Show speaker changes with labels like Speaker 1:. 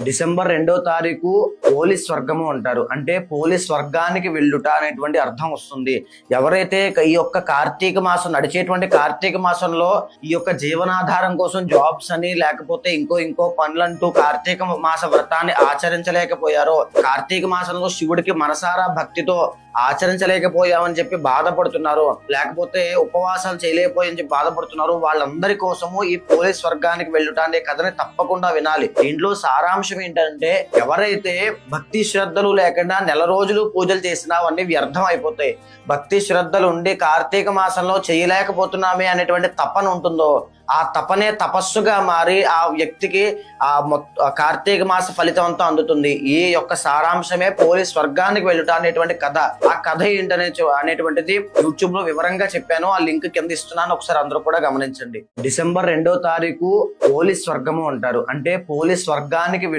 Speaker 1: December 2వ తారీఖు police స్వర్గము అంటారు. అంటే పోలీస్ స్వర్గానికి వెళ్ళుట అనేటువంటి అర్థం వస్తుంది. ఎవరైతే ఈ యొక్క కార్తీక మాసం నడిచేటువంటి కార్తీక మాసంలో ఈ యొక్క జీవనాధారం కోసం జాబ్స్ అని లేకపోతే ఇంకో పనులంటూ కార్తీక మాస వ్రతాన్ని ఆచరించలేకపోయారో, కార్తీక మాసంలో శివుడికి మనసారా భక్తితో ఆచరించలేకపోయామని చెప్పి బాధపడుతున్నారు, లేకపోతే ఉపవాసాలు చేయలేకపోయని చెప్పి బాధపడుతున్నారు, వాళ్ళందరి కోసము ఈ పోలీస్ స్వర్గానికి వెళ్ళుట అనే కథని తప్పకుండా వినాలి. దీంట్లో సారాంశం ఏంటంటే, ఎవరైతే భక్తి శ్రద్ధలు లేకుండా నెల రోజులు పూజలు చేసినా అవన్నీ వ్యర్థం అయిపోతాయి. భక్తి శ్రద్ధలు ఉండి కార్తీక మాసంలో చేయలేకపోతున్నామే అనేటువంటి తపన ఉంటుందో, ఆ తపనే తపస్సుగా మారి ఆ వ్యక్తికి ఆ కార్తీక మాస ఫలితం అంతా అందుతుంది. ఈ యొక్క సారాంశమే పోలీస్ స్వర్గానికి వెళ్ళుట అనేటువంటి కథ. ఆ కథ ఏంటనే అనేటువంటిది యూట్యూబ్ లో వివరంగా చెప్పాను. ఆ లింక్ కింద ఇస్తున్నాను, ఒకసారి అందరూ కూడా గమనించండి. డిసెంబర్ 2వ తారీఖు పోలీస్ స్వర్గము అంటారు. అంటే పోలీస్ స్వర్గానికి